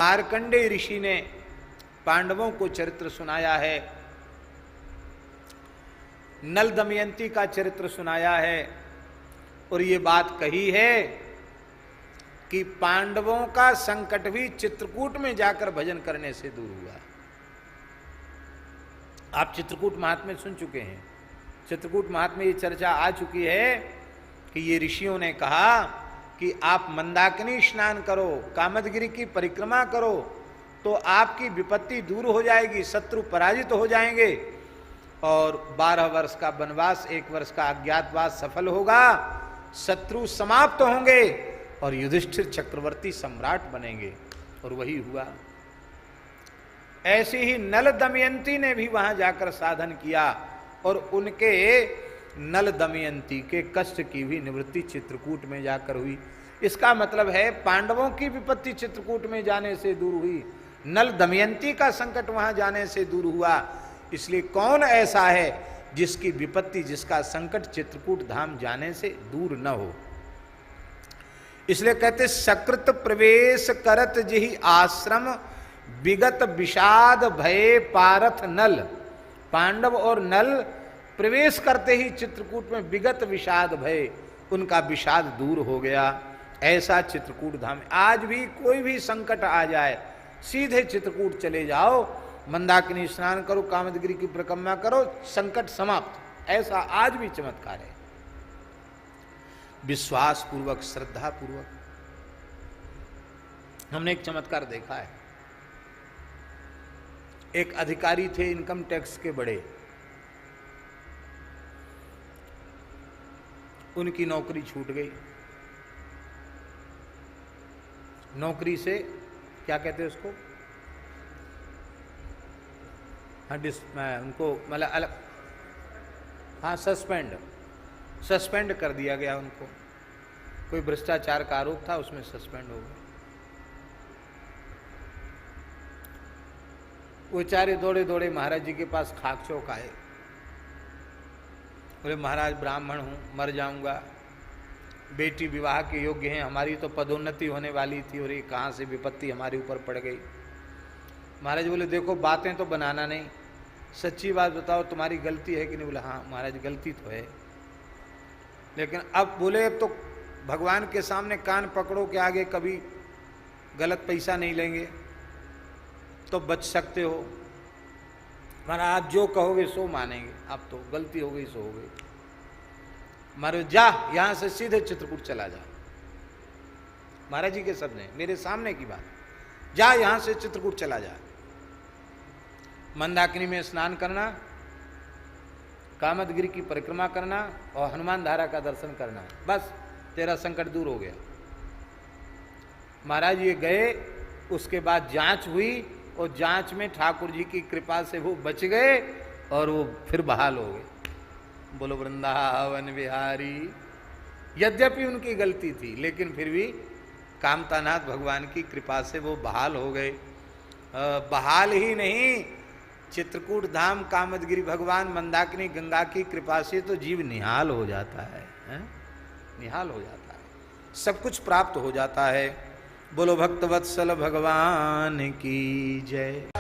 मार्कंडेय ऋषि ने पांडवों को चरित्र सुनाया है, नल दमयंती का चरित्र सुनाया है, और ये बात कही है कि पांडवों का संकट भी चित्रकूट में जाकर भजन करने से दूर हुआ। आप चित्रकूट महात्म्य सुन चुके हैं। चित्रकूट महात्म्य ये चर्चा आ चुकी है कि ये ऋषियों ने कहा कि आप मंदाकिनी स्नान करो, कामदगिरि की परिक्रमा करो, तो आपकी विपत्ति दूर हो जाएगी, शत्रु पराजित हो जाएंगे, और 12 वर्ष का वनवास, 1 वर्ष का अज्ञातवास सफल होगा, शत्रु समाप्त होंगे और युधिष्ठिर चक्रवर्ती सम्राट बनेंगे। और वही हुआ। ऐसी ही नल दमयंती ने भी वहां जाकर साधन किया और उनके नल दमयंती के कष्ट की भी निवृत्ति चित्रकूट में जाकर हुई। इसका मतलब है पांडवों की विपत्ति चित्रकूट में जाने से दूर हुई, नल दमयंती का संकट वहां जाने से दूर हुआ। इसलिए कौन ऐसा है जिसकी विपत्ति, जिसका संकट चित्रकूट धाम जाने से दूर न हो। इसलिए कहते सकृत प्रवेश करत जिहि आश्रम विगत विषाद भय पारथ नल। पांडव और नल प्रवेश करते ही चित्रकूट में विगत विषाद भय, उनका विषाद दूर हो गया। ऐसा चित्रकूट धाम, आज भी कोई भी संकट आ जाए सीधे चित्रकूट चले जाओ, मंदाकिनी स्नान करो, कामदगिरि की परिक्रमा करो, संकट समाप्त। ऐसा आज भी चमत्कार है। विश्वास पूर्वक, श्रद्धा पूर्वक। हमने एक चमत्कार देखा है। एक अधिकारी थे इनकम टैक्स के बड़े, उनकी नौकरी छूट गई। नौकरी से क्या कहते हैं उसको, हाँ उनको मतलब अलग, हाँ सस्पेंड कर दिया गया उनको। कोई भ्रष्टाचार का आरोप था, उसमें सस्पेंड हो गए। वो बेचारे दौड़े दौड़े महाराज जी के पास खाक चौक आए, बोले महाराज ब्राह्मण हूँ, मर जाऊंगा, बेटी विवाह के योग्य हैं, हमारी तो पदोन्नति होने वाली थी और ये कहाँ से विपत्ति हमारे ऊपर पड़ गई। महाराज बोले देखो बातें तो बनाना नहीं, सच्ची बात बताओ तुम्हारी गलती है कि नहीं। बोले हाँ महाराज गलती तो है, लेकिन अब बोले अब तो भगवान के सामने कान पकड़ो कि आगे कभी गलत पैसा नहीं लेंगे तो बच सकते हो। महाराज आप जो कहोगे सो मानेंगे, अब तो गलती हो गई सो हो गई। महाराज जा यहां से सीधे चित्रकूट चला जा। महाराज जी के शब्द हैं, मेरे सामने की बात, जा यहां से चित्रकूट चला जा। मंदाकिनी में स्नान करना, कामदगिरि की परिक्रमा करना और हनुमान धारा का दर्शन करना, बस तेरा संकट दूर हो गया। महाराज ये गए, उसके बाद जांच हुई और जांच में ठाकुर जी की कृपा से वो बच गए और वो फिर बहाल हो गए। बोलो वृंदावन बिहारी। यद्यपि उनकी गलती थी लेकिन फिर भी कामतानाथ भगवान की कृपा से वो बहाल हो गए। बहाल ही नहीं, चित्रकूट धाम, कामदगिरि भगवान, मंदाकिनी गंगा की कृपा से तो जीव निहाल हो जाता है, निहाल हो जाता है, सब कुछ प्राप्त हो जाता है। बोलो भक्तवत्सल भगवान की जय।